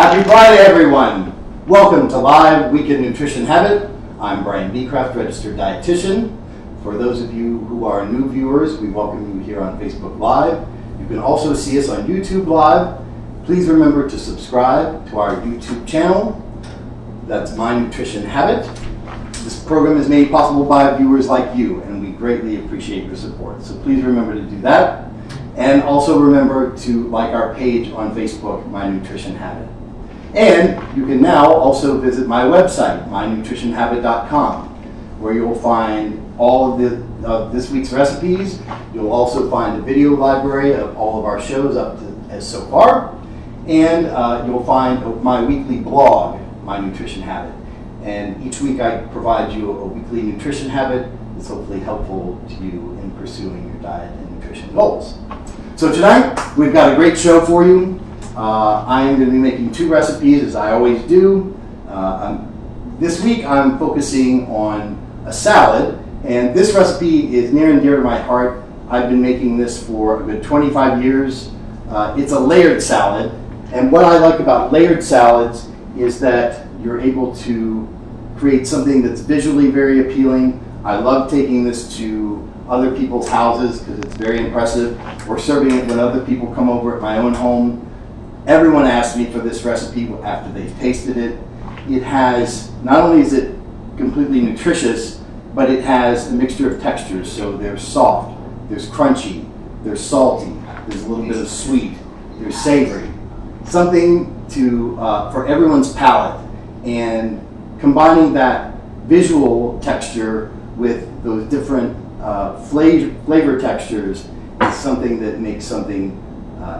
Happy Friday, everyone. Welcome to Live Weekend Nutrition Habit. I'm Brian BeCraft, registered dietitian. For those of you who are new viewers, we welcome you here on Facebook Live. You can also see us on YouTube Live. Please remember to subscribe to our YouTube channel. That's My Nutrition Habit. This program is made possible by viewers like you, and we greatly appreciate your support. So please remember to do that. And also remember to like our page on Facebook, My Nutrition Habit. And you can now also visit my website, mynutritionhabit.com, where you'll find all of this week's recipes. You'll also find a video library of all of our shows up to so far. And you'll find my weekly blog, My Nutrition Habit. And each week I provide you a weekly nutrition habit that's hopefully helpful to you in pursuing your diet and nutrition goals. So tonight, we've got a great show for you. I am going to be making two recipes, as I always do. This week, I'm focusing on a salad, and this recipe is near and dear to my heart. I've been making this for a good 25 years. It's a layered salad, and what I like about layered salads is that you're able to create something that's visually very appealing. I love taking this to other people's houses because it's very impressive, or serving it when other people come over at my own home. Everyone asks me for this recipe after they've tasted it. It has, not only is it completely nutritious, but it has a mixture of textures. So there's soft, there's crunchy, there's salty, there's a little bit of sweet, there's savory. Something to for everyone's palate, and combining that visual texture with those different flavor textures is something that makes something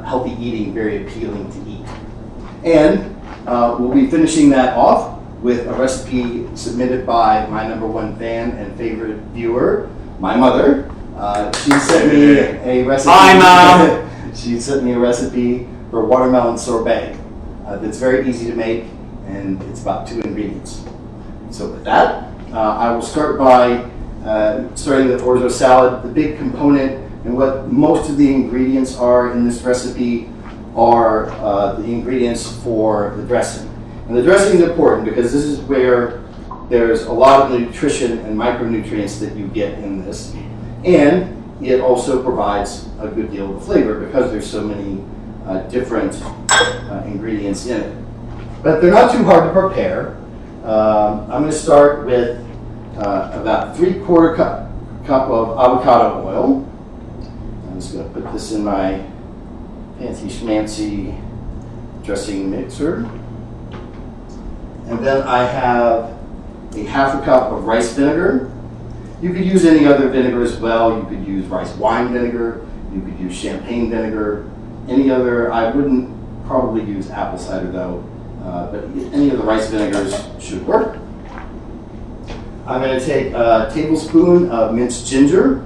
healthy eating very appealing to eat. And we'll be finishing that off with a recipe submitted by my #1 fan and favorite viewer, my mother. She sent me a recipe. Hi, Mom! She sent me a recipe for watermelon sorbet that's very easy to make, and it's about 2 ingredients. So with that, I will start by starting with Orzo salad. The big component and what most of the ingredients are in this recipe are the ingredients for the dressing. And the dressing is important because this is where there's a lot of nutrition and micronutrients that you get in this. And it also provides a good deal of flavor because there's so many different ingredients in it. But they're not too hard to prepare. I'm going to start with about 3/4 cup of avocado oil. I'm just going to put this in my fancy schmancy dressing mixer. And then I have a 1/2 cup of rice vinegar. You could use any other vinegar as well. You could use rice wine vinegar. You could use champagne vinegar. Any other, I wouldn't probably use apple cider though, but any of the rice vinegars should work. I'm going to take a tablespoon of minced ginger,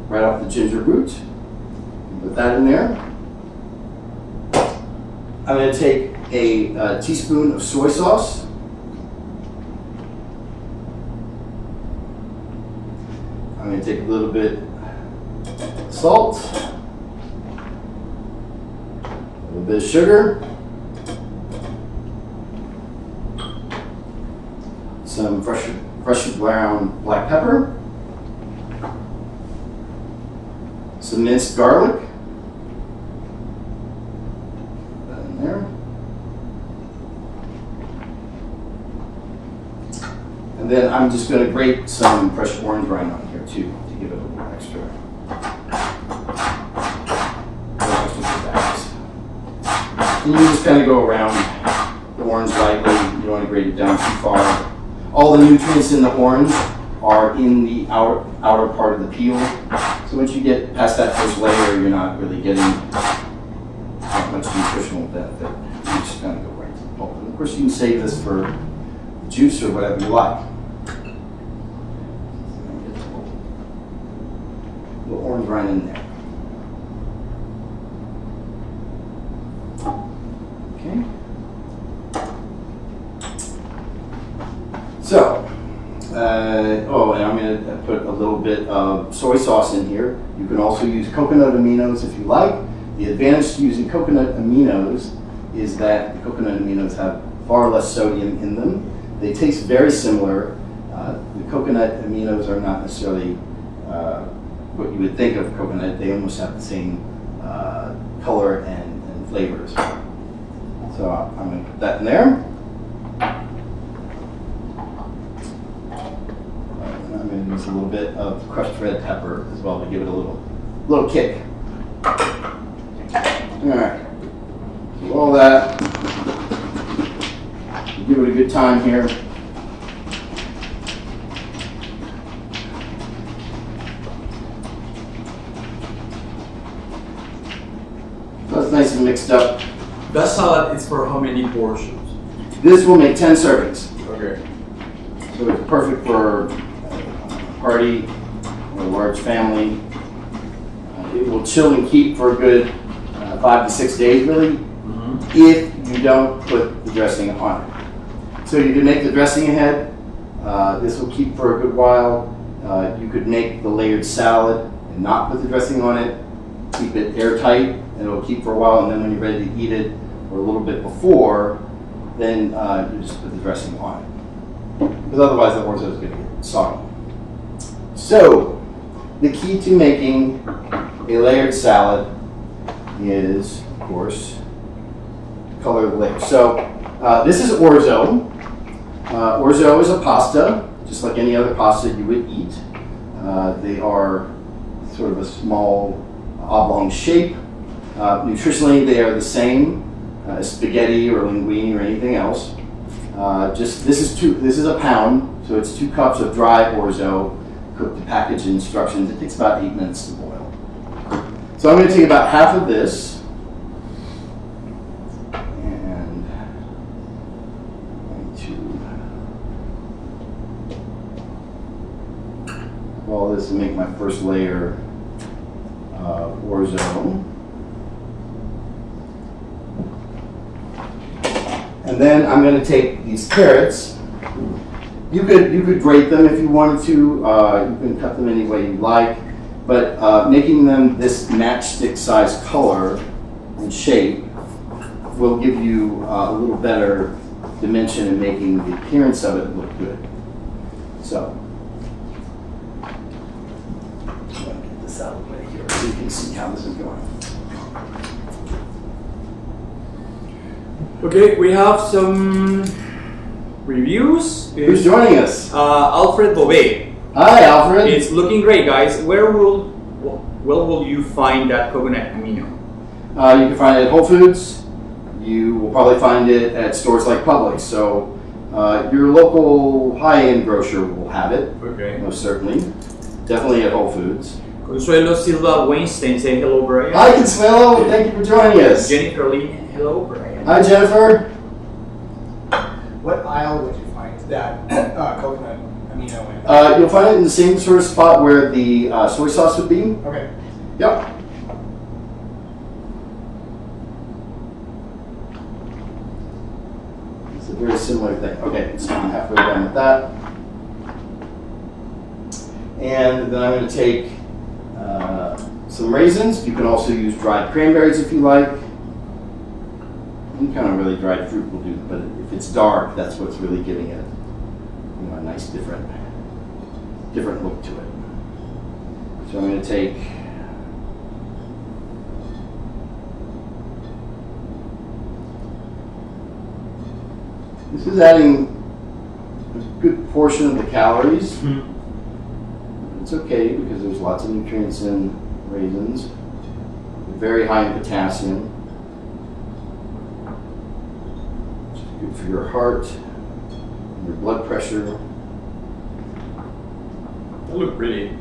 right off the ginger root. Put that in there. I'm going to take a teaspoon of soy sauce. I'm going to take a little bit of salt, a little bit of sugar, some fresh ground black pepper, some minced garlic. Put that in there. And then I'm just going to grate some fresh orange rind on here too to give it a little extra. And you just kind of go around the orange lightly. You don't want to grate it down too far. All the nutrients in the orange are in the outer part of the peel. So once you get past that first layer, you're not really getting that much nutritional benefit. You just kind of go right to the pulp. And of course, you can save this for juice or whatever you like. A little orange rind in there. Okay. So, and I'm going to put a little bit of soy sauce in here. You can also use coconut aminos if you like. The advantage to using coconut aminos is that the coconut aminos have far less sodium in them. They taste very similar. The coconut aminos are not necessarily what you would think of coconut. They almost have the same color and flavors. So I'm going to put that in there. I'm going to use a little bit of crushed red pepper as well to give it a little kick. All right. So all that. Give it a good time here. So it's nice and mixed up. That salad is for how many portions? This will make 10 servings. Okay. So it's perfect for a party or a large family. It will chill and keep for a good 5 to 6 days, really, if you don't put the dressing on it. So you can make the dressing ahead. This will keep for a good while. You could make the layered salad and not put the dressing on it. Keep it airtight, and it'll keep for a while. And then when you're ready to eat it, or a little bit before, then you just put the dressing on it. Because otherwise, the orzo is going to get soggy. So the key to making a layered salad is, of course, color of the layer. So this is orzo. Orzo is a pasta, just like any other pasta you would eat. They are sort of a small oblong shape. Nutritionally, they are the same as spaghetti or linguine or anything else. This is a pound, so it's 2 cups of dry orzo cooked to package instructions. It takes about 8 minutes to boil. So I'm going to take about half of this and I'm going to roll this and make my first layer of orzo. And then I'm going to take these carrots. You could grate them if you wanted to. You can cut them any way you like. But making them this matchstick size color and shape will give you a little better dimension in making the appearance of it look good. So, I'm going to get this out of the way here so you can see how this is going. Okay, we have some reviews. Who's joining us? Alfred Bobet. Hi, Alfred. It's looking great, guys. Where will you find that coconut amino? You can find it at Whole Foods. You will probably find it at stores like Publix. So your local high-end grocer will have it. Okay. Most certainly. Definitely at Whole Foods. Consuelo Silva Weinstein say hello, Brian. Hi, Consuelo. Thank you for joining us. Jennifer Lee, hello, Brian. Hi, Jennifer. What aisle would you find that coconut amino in? You'll find it in the same sort of spot where the soy sauce would be. Okay. Yep. It's a very similar thing. Okay, so I'm halfway done with that. And then I'm going to take some raisins. You can also use dried cranberries if you like. Any kind of really dried fruit will do, but if it's dark, that's what's really giving it, a nice different look to it. So I'm going to take this is adding a good portion of the calories. Mm-hmm. It's okay because there's lots of nutrients in raisins. They're very high in potassium. Good for your heart, your blood pressure. That look pretty.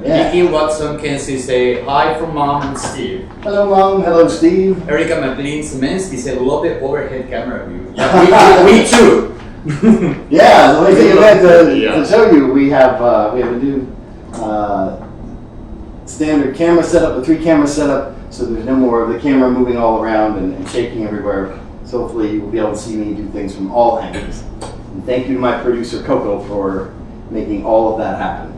Yeah. Nikki Watson can say hi from Mom and Steve. Hello, Mom. Hello, Steve. Erica McLean Simmons said, love the overhead camera view. Yeah, we too. Yeah, the only thing I had to show you, we have a new standard camera setup, a 3-camera setup, so there's no more of the camera moving all around and shaking everywhere. So hopefully you'll be able to see me do things from all angles. And thank you to my producer Coco for making all of that happen.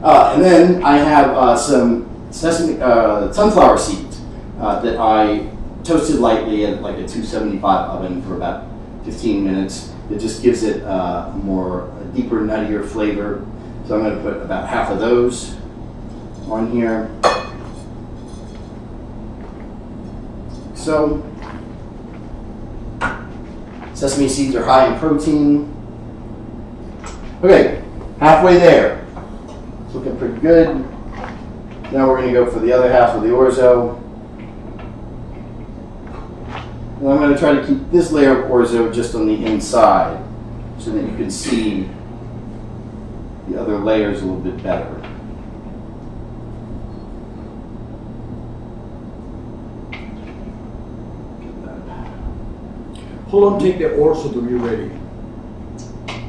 And then I have some sunflower seeds that I toasted lightly at like a 275 oven for about 15 minutes. It just gives it a deeper, nuttier flavor. So I'm going to put about half of those on here. So, sesame seeds are high in protein. Okay, halfway there. It's looking pretty good. Now we're going to go for the other half of the orzo. And I'm going to try to keep this layer of orzo just on the inside so that you can see the other layers a little bit better. How long take the orzo to be ready?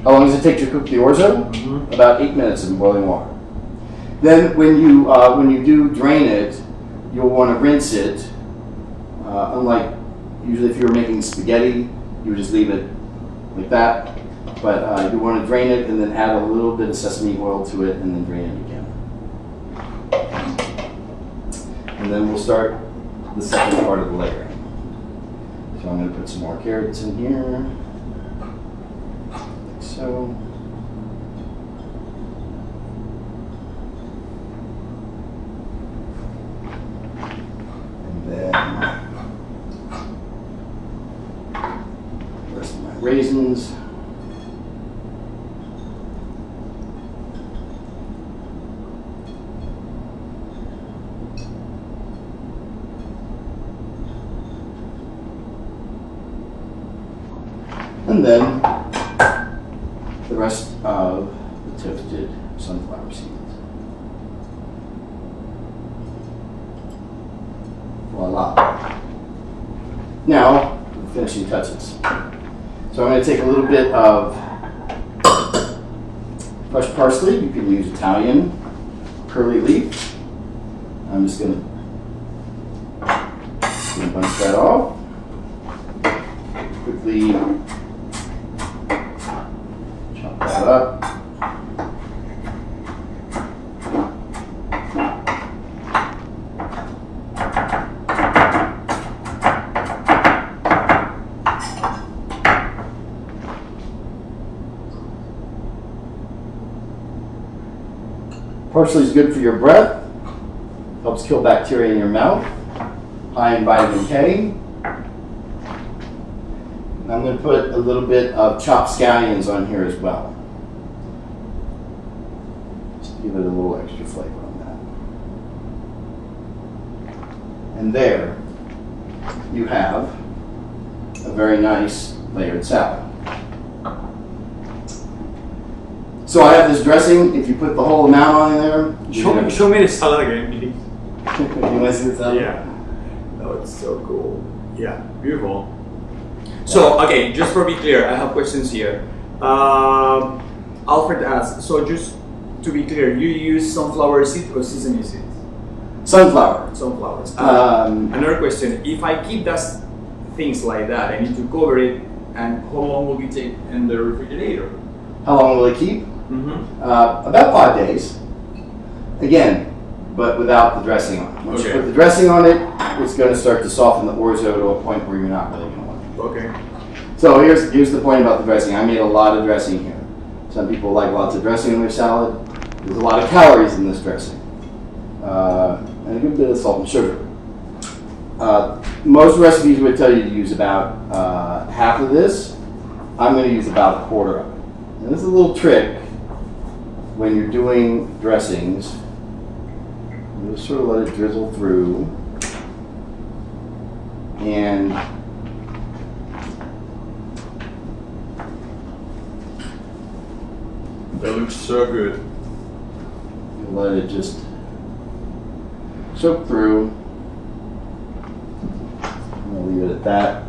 How long does it take to cook the orzo? Mm-hmm. About 8 minutes in boiling water. Then when you do drain it, you'll want to rinse it. Unlike usually if you were making spaghetti, you would just leave it like that. But you want to drain it and then add a little bit of sesame oil to it and then drain it again. And then we'll start the second part of the layering. So I'm going to put some more carrots in here, like so. And then the rest of my raisins. And then the rest of the toasted sunflower seeds. Voila. Now, the finishing touches. So I'm going to take a little bit of fresh parsley. You can use Italian curly leaf. I'm just going to bunch that off. Quickly chop that up. Parsley is good for your breath, helps kill bacteria in your mouth, high in vitamin K. And I'm going to put a little bit of chopped scallions on here as well. Just to give it a little extra flavor on that. And there you have a very nice layered salad. So I have this dressing. If you put the whole amount on there, Show me the salad again, please. you want to see the salad? Yeah. Oh, it's so cool. Yeah, beautiful. So, okay, just for be clear, I have questions here. Alfred asked, so just to be clear, you use sunflower seeds or sesame seeds? Sunflower. Sunflowers. Another question, if I keep that things like that, I need to cover it, and how long will it take in the refrigerator? How long will it keep? Mm-hmm. About 5 days. Again, but without the dressing on it. Once you Okay. put the dressing on it, it's going to start to soften the orzo to a point where you're not really going to want it. Okay. So here's the point about the dressing. I made a lot of dressing here. Some people like lots of dressing in their salad. There's a lot of calories in this dressing. And a good bit of salt and sugar. Most recipes would tell you to use about half of this. I'm going to use about a quarter of it. And this is a little trick when you're doing dressings. You just sort of let it drizzle through. And That looks so good. you let it just soak through. I'm going to leave it at that.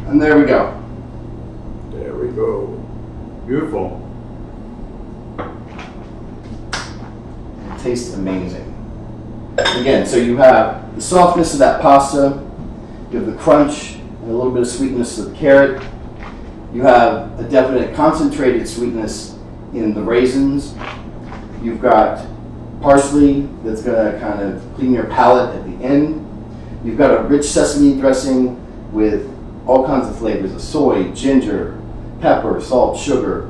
And there we go. There we go. Beautiful. It tastes amazing. Again, so you have the softness of that pasta, you have the crunch and a little bit of sweetness of the carrot. You have a definite concentrated sweetness in the raisins. You've got parsley that's going to kind of clean your palate at the end. You've got a rich sesame dressing with all kinds of flavors of soy, ginger, pepper, salt, sugar,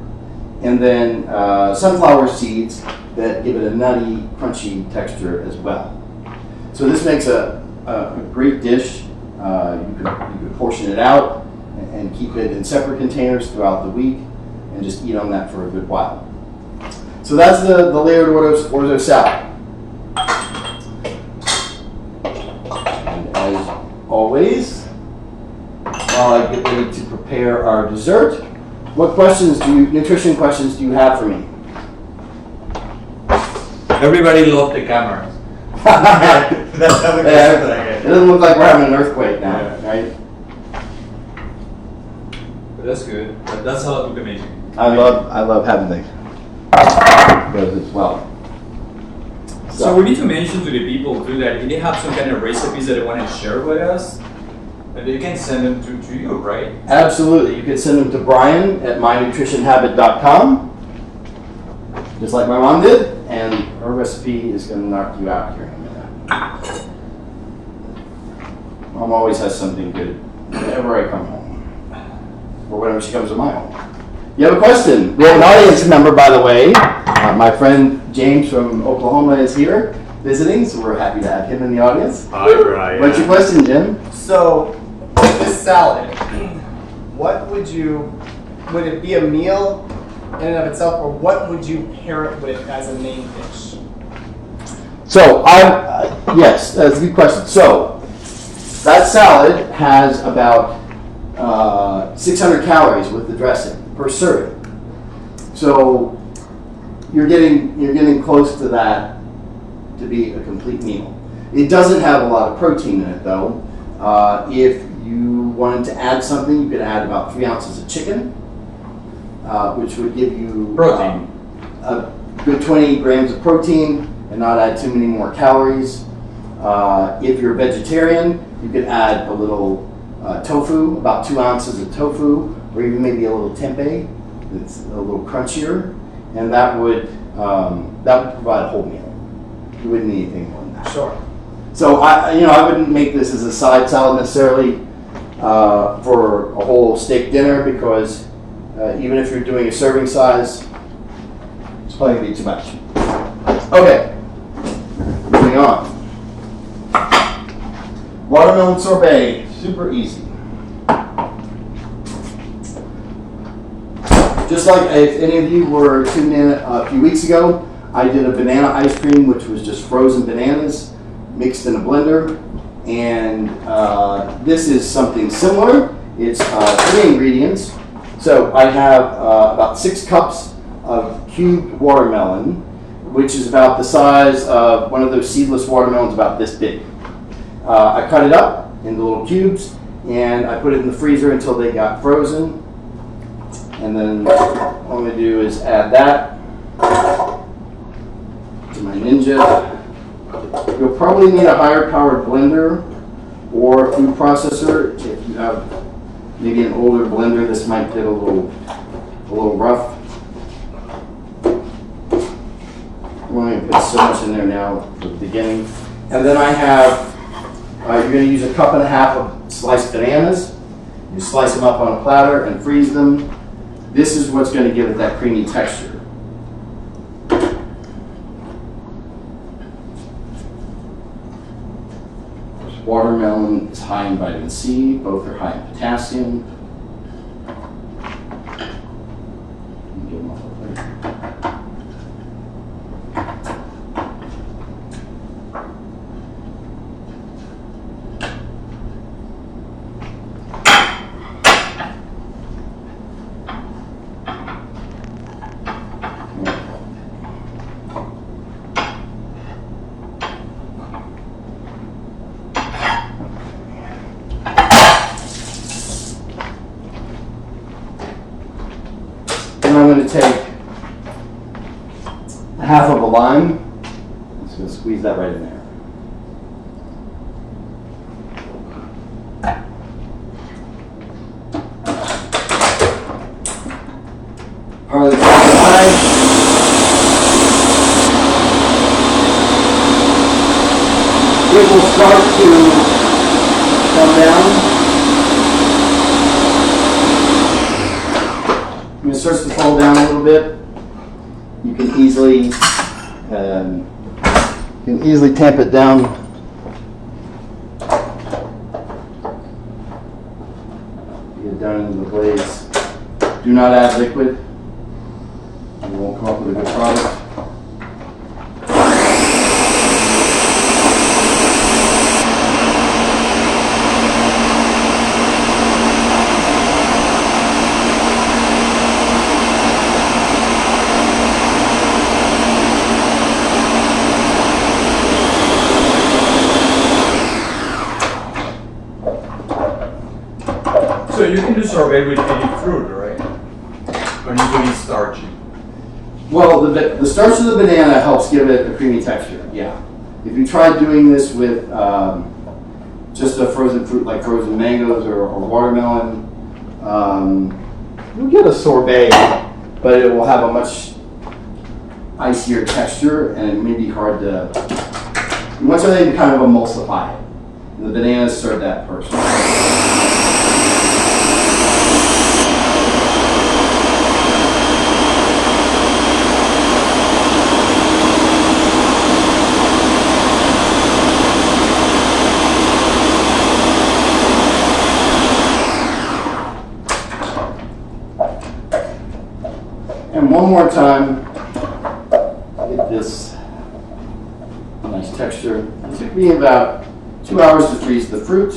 and then sunflower seeds that give it a nutty, crunchy texture as well. So this makes a great dish. You could portion it out and keep it in separate containers throughout the week and just eat on that for a good while. So that's the layered orzo salad. And as always, while I get ready to prepare our dessert, what nutrition questions do you have for me? Everybody loved the cameras. That's how the question that I It get. doesn't look like we're having an earthquake now, right? But that's good. But that salad looked amazing. I love having those as well. So we need to mention to the people too that if they have some kind of recipes that they want to share with us, that they can send them to you, right? Absolutely. You can send them to Brian at mynutritionhabit.com, just like my mom did, and her recipe is going to knock you out here in a minute. Mom always has something good whenever I come home, or whenever she comes to my home. You have a question? We have an audience member, by the way. My friend James from Oklahoma is here visiting, so we're happy to have him in the audience. Hi, Brian. What's your question, Jim? So, this salad, would it be a meal in and of itself, or what would you pair it with as a main dish? So, yes, that's a good question. So, that salad has about 600 calories with the dressing per serving. So, you're getting close to that to be a complete meal. It doesn't have a lot of protein in it, though. If you wanted to add something, you could add about 3 ounces of chicken, which would give you Protein. A good 20 grams of protein and not add too many more calories. If you're a vegetarian, you could add a little tofu, about 2 ounces of tofu, or even maybe a little tempeh that's a little crunchier, and that would provide a whole meal. You wouldn't need anything more than that. Sure. So I wouldn't make this as a side salad necessarily for a whole steak dinner, because even if you're doing a serving size, it's probably gonna be too much. Okay, moving on. Watermelon sorbet, super easy. Just like if any of you were tuned in a few weeks ago, I did a banana ice cream, which was just frozen bananas mixed in a blender. And this is something similar. It's 3 ingredients. So I have about 6 cups of cubed watermelon, which is about the size of one of those seedless watermelons, about this big. I cut it up into little cubes, and I put it in the freezer until they got frozen. And then what I'm going to do is add that to my Ninja. You'll probably need a higher powered blender or a food processor. If you have maybe an older blender, this might get a little rough. I'm only going to put so much in there now for the beginning. And then I have, you're going to use 1.5 cups of sliced bananas. You slice them up on a platter and freeze them. This is what's going to give it that creamy texture. Watermelon is high in vitamin C, both are high in potassium. Get them off over there. And I'm going to take 1/2 of a lime. I'm just going to squeeze that right in there. Part of the lime. it will start to come down. When it starts to fall down a little bit, you can easily tamp it down. Get it down into the glaze. Do not add liquid. You won't come up with a good product. So you can do sorbet with any fruit, right? Or usually starchy. Well, the starch of the banana helps give it a creamy texture, yeah. If you try doing this with just a frozen fruit like frozen mangoes or watermelon, you'll get a sorbet, but it will have a much icier texture and it may be hard to, you want something to kind of emulsify it. And the bananas serve that purpose. And one more time, get this nice texture. It took me about 2 hours to freeze the fruit.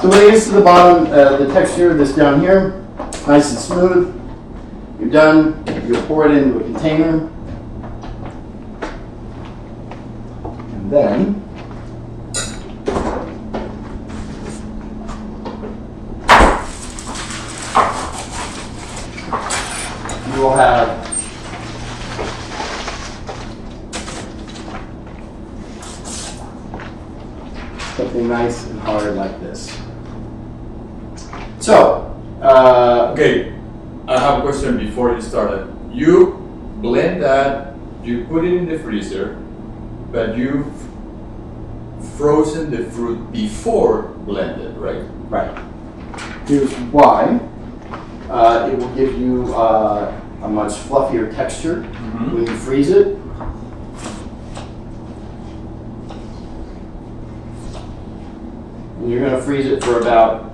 So when it gets to the bottom, the texture of this down here, nice and smooth. You're done. You'll pour it into a container. And then you will have something nice and hard like this. So, Okay, I have a question before you started. You blend that, you put it in the freezer, but you've frozen the fruit before blended, right? right. Here's why. It will give you a much fluffier texture when you freeze it. And you're going to freeze it for about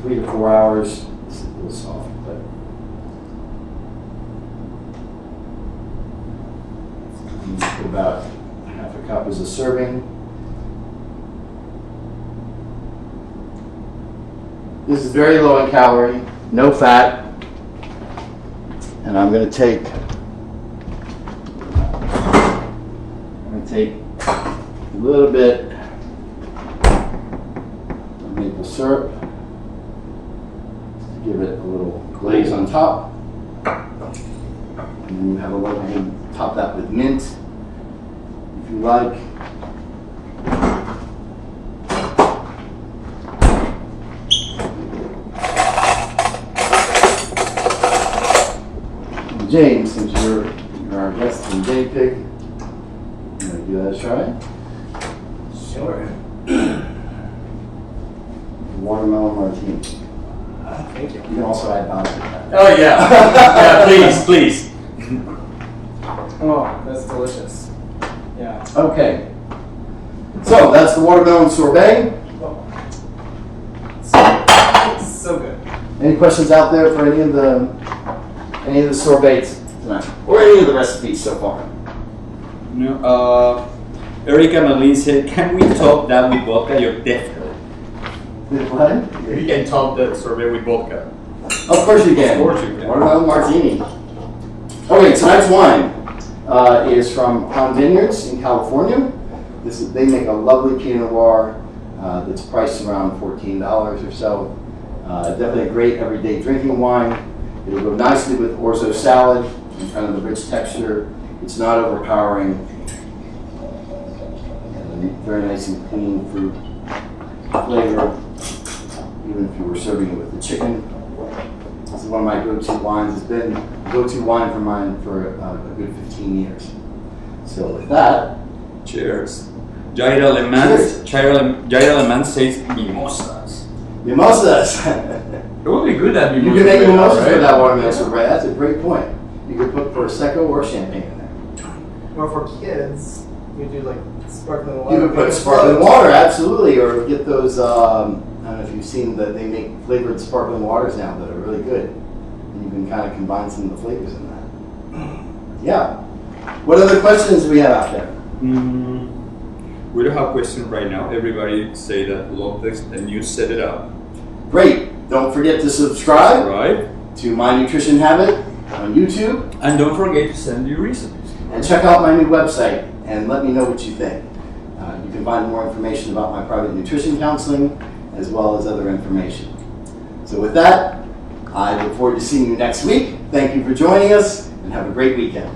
3 to 4 hours. It's a little soft, but put about half a cup as a serving. This is very low in calorie, no fat, and I'm going to take a little bit of maple syrup. Give it a little glaze on top. And then you have a little, you can top that with mint if you like. And James, since you're our guest from JPIG, you want to give that a try? Sure. Watermelon martini. Thank you. You can also add vodka to that. Oh yeah, yeah, please. Oh, that's delicious. Yeah. Okay. So that's the watermelon sorbet. It's so good. Any questions out there for any of the sorbets tonight, or any of the recipes so far? No, Erica Malin said, can we top that with vodka? You're definitely. What? You can top the sorbet with vodka. Of course you can. Of course you can. Watermelon martini. Okay, tonight's wine is from Pond Vineyards in California. They make a lovely Pinot Noir that's priced around $14 or so. Definitely a great everyday drinking wine. It'll go nicely with Orzo Salad and kind of the rich texture. It's not overpowering. And very nice and clean fruit flavor, even if you were serving it with the chicken. This is one of my go-to wines. It's been a go-to wine for mine for a good 15 years. So with that, cheers. Jair Alemán says mimosas. mimosas. It would be good at You mimosas. can make mimosas right? for that watermelon sorbet. That's a great point. You could put prosecco or champagne in there. Or for kids, you do like sparkling water. You could put sparkling water, absolutely, or get those. I don't know if you've seen that they make flavored sparkling waters now that are really good, and you can kind of combine some of the flavors in that. Yeah. What other questions do we have out there? We don't have questions right now. Everybody say that love text and you set it up. Great. Don't forget to subscribe Right? to My Nutrition Habit on YouTube, And don't forget to send your recipes. and check out my new website and let me know what you think. You can find more information about my private nutrition counseling as well as other information. So with that, I look forward to seeing you next week. Thank you for joining us and have a great weekend.